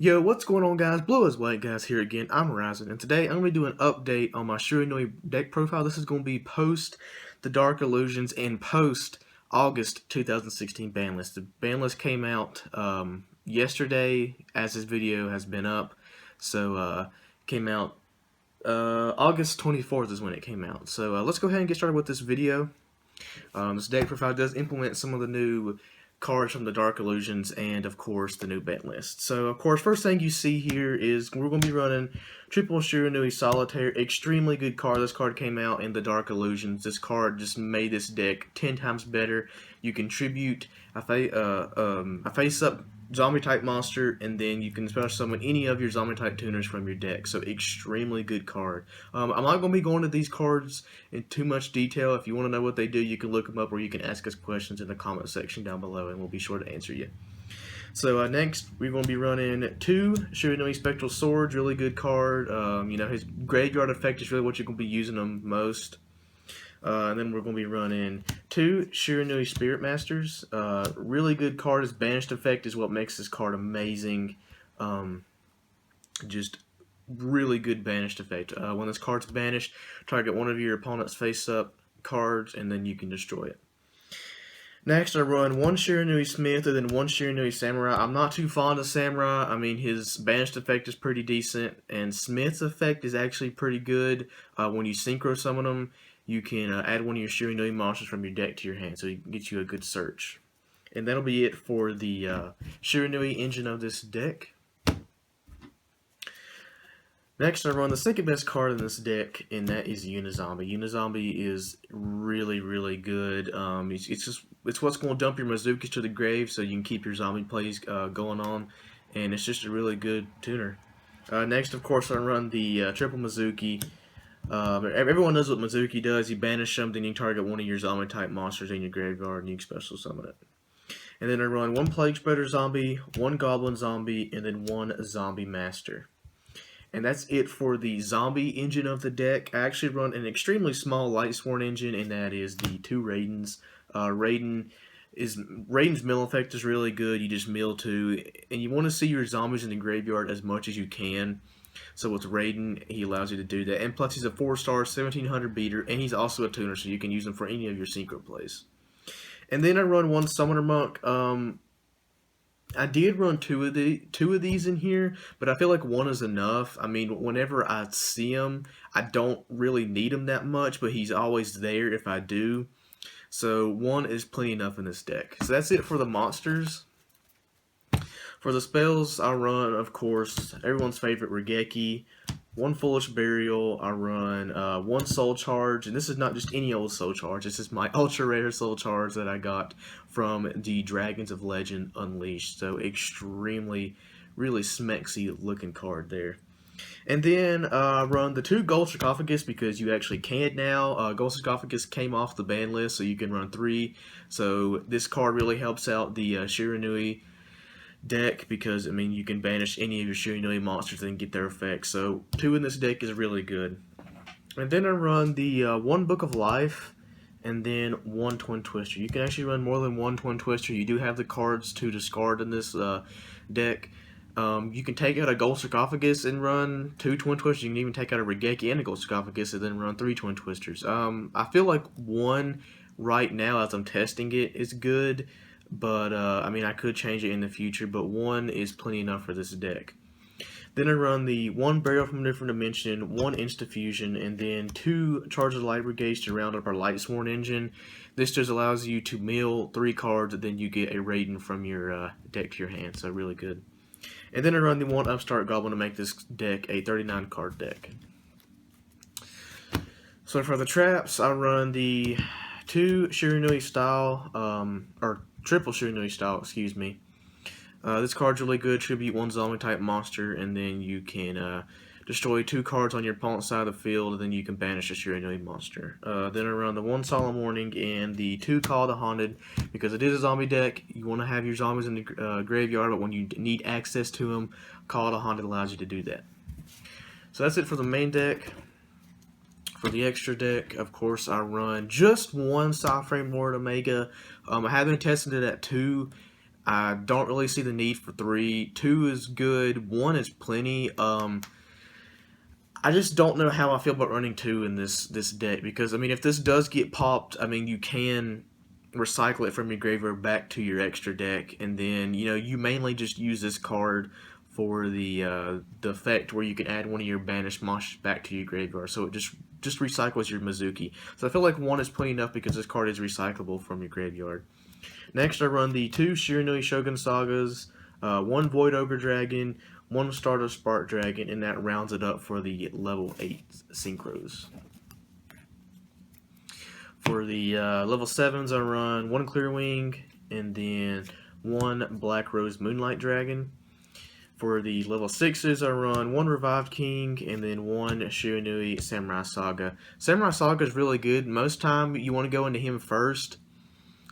Yo, what's going on, guys? Blue is White guys here again. I'm Ryzen, and today I'm going to do an update on my Shiranui deck profile. This is going to be post the Dark Illusions and post August 2016 ban list. The ban list came out yesterday, as this video has been up. So came out August 24th is when it came out. So let's go ahead and get started with this video. This deck profile does implement some of the new cards from the Dark Illusions and, of course, the new ban list. So, of course, first thing you see here is we're going to be running Triple Shiranui Solitaire. Extremely good card. This card came out in the Dark Illusions. This card just made this deck 10 times better. You contribute a face-up zombie-type monster, and then you can special summon any of your zombie-type tuners from your deck. So, extremely good card. I'm not going to be going to these cards in too much detail. If you want to know what they do, you can look them up, or you can ask us questions in the comment section down below, and we'll be sure to answer you. So next, we're going to be running 2 Shiranui Spectral Swords. Really good card. His graveyard effect is really what you're going to be using them most. And then we're going to be running 2 Shiranui Spirit Masters. Really good card. His banished effect is what makes this card amazing. Just really good banished effect. When this card's banished, target one of your opponent's face-up cards, and then you can destroy it. Next, I run 1 Shiranui Smith and then 1 Shiranui Samurai. I'm not too fond of Samurai. I mean, his banished effect is pretty decent, and Smith's effect is actually pretty good. When you synchro summon them, you can add one of your Shiranui monsters from your deck to your hand, so it can get you a good search. And that'll be it for the Shiranui engine of this deck. Next, I run the second best card in this deck, and that is Unizombie. Unizombie is really, really good. It's what's going to dump your Mizukis to the grave, so you can keep your zombie plays going on, and it's just a really good tuner. Next, of course, I run the triple Mizuki. Everyone knows what Mizuki does. You banish something, you target one of your zombie type monsters in your graveyard, and you can special summon it. And then I run 1 Plague Spreader Zombie, 1 Goblin Zombie, and then 1 Zombie Master. And that's it for the zombie engine of the deck. I actually run an extremely small Lightsworn engine, and that is the 2 Raidens. Raiden's mill effect is really good. You just mill 2, and you want to see your zombies in the graveyard as much as you can. So with Raiden, he allows you to do that. And plus, he's a 4-star, 1700 beater, and he's also a tuner, so you can use him for any of your synchro plays. And then I run 1 Summoner Monk. I did run two of these in here, but I feel like 1 is enough. I mean, whenever I see him, I don't really need him that much, but he's always there if I do. So 1 is plenty enough in this deck. So that's it for the monsters. For the spells, I run, of course, everyone's favorite Regeki, 1 Foolish Burial. I run 1 Soul Charge, and this is not just any old Soul Charge. This is my ultra rare Soul Charge that I got from the Dragons of Legend Unleashed. So extremely, really smexy looking card there. And then run the 2 Gold Sarcophagus because you actually can now. Gold Sarcophagus came off the ban list, so you can run 3. So this card really helps out the Shiranui deck because, I mean, you can banish any of your Shiranui monsters and get their effects. So 2 in this deck is really good. And then I run the 1 Book of Life and then 1 Twin Twister. You can actually run more than 1 Twin Twister. You do have the cards to discard in this deck. You can take out a Gold Sarcophagus and run 2 Twin Twisters. You can even take out a Regeki and a Gold Sarcophagus and then run 3 Twin Twisters. I feel like 1 right now, as I'm testing it, is good. But, I mean, I could change it in the future, but 1 is plenty enough for this deck. Then I run the 1 Burial from a Different Dimension, 1 Insta-Fusion, and then 2 Charge of Light Brigades to round up our Lightsworn engine. This just allows you to mill 3 cards, and then you get a Raiden from your deck to your hand, so really good. And then I run the 1 Upstart Goblin to make this deck a 39-card deck. So for the traps, I run the 2 Shiranui style, or triple Shiranui style, excuse me. This card's really good. Tribute 1 zombie type monster, and then you can destroy 2 cards on your opponent's side of the field, and then you can banish a Shiranui monster. Then I run the 1 Solemn Warning and the 2 Call the Haunted because it is a zombie deck. You want to have your zombies in the graveyard, but when you need access to them, Call the Haunted allows you to do that. So that's it for the main deck. For the extra deck, of course, I run just 1 Soft Frame Lord Omega. I have been testing it at 2. I don't really see the need for 3. 2 is good. 1 is plenty. I just don't know how I feel about running 2 in this deck, because I mean, if this does get popped, I mean, you can recycle it from your graveyard back to your extra deck, and then you mainly just use this card for the effect where you can add one of your banished monsters back to your graveyard, so it just recycles your Mizuki. So I feel like 1 is plenty enough because this card is recyclable from your graveyard. Next, I run the 2 Shiranui Shogun Sagas, 1 Void Ogre Dragon, 1 Stardust Spark Dragon, and that rounds it up for the level 8 Synchros. For the level 7s, I run 1 Clearwing, and then 1 Black Rose Moonlight Dragon. For the level 6s, I run 1 Revived King, and then 1 Shiranui Samurai Saga. Samurai Saga is really good. Most time, you want to go into him first,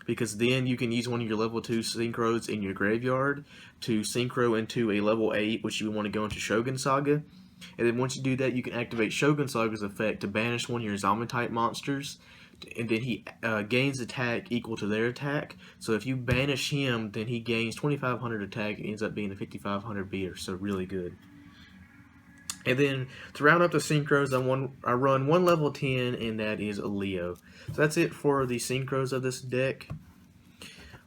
because then you can use one of your level 2 synchros in your graveyard to synchro into a level 8, which you want to go into Shogun Saga. And then once you do that, you can activate Shogun Saga's effect to banish one of your zombie type monsters, and then he gains attack equal to their attack. So if you banish him, then he gains 2,500 attack and ends up being a 5,500 beater, so really good. And then to round up the synchros, I run 1 level 10, and that is a Leo. So that's it for the synchros of this deck.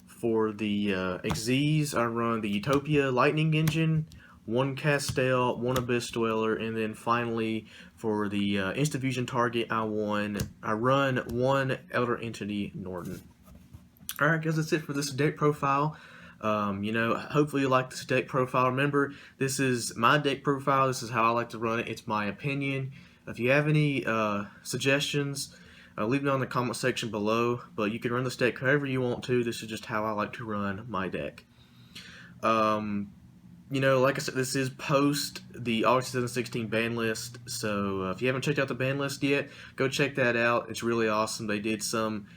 For the XZs, I run the Utopia Lightning Engine, 1 Castell, 1 Abyss Dweller, and then finally for the Instant Fusion target, I run 1 Elder Entity Norton. Alright guys, that's it for this deck profile. Hopefully you like this deck profile. Remember, this is my deck profile. This is how I like to run it. It's my opinion. If you have any suggestions, leave it on the comment section below. But you can run this deck however you want to. This is just how I like to run my deck. Like I said, this is post the August 2016 ban list. So if you haven't checked out the ban list yet, go check that out. It's really awesome. They did some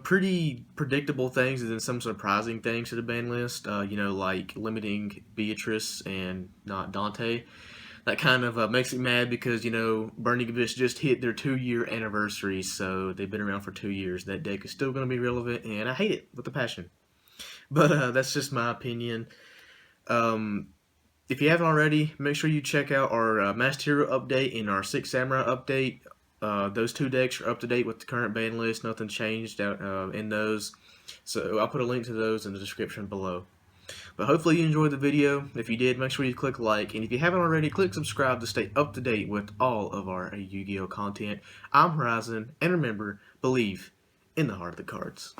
pretty predictable things and then some surprising things to the ban list, like limiting Beatrice and not Dante. That kind of makes me mad because, Burning Abyss just hit their 2-year anniversary, so they've been around for 2 years. That deck is still going to be relevant, and I hate it with a passion. But that's just my opinion. If you haven't already, make sure you check out our Masked Hero update and our 6 Samurai update. Those 2 decks are up to date with the current ban list. Nothing changed in those. So I'll put a link to those in the description below. But hopefully you enjoyed the video. If you did, make sure you click like. And if you haven't already, click subscribe to stay up to date with all of our Yu-Gi-Oh content. I'm Horizon. And remember, believe in the heart of the cards.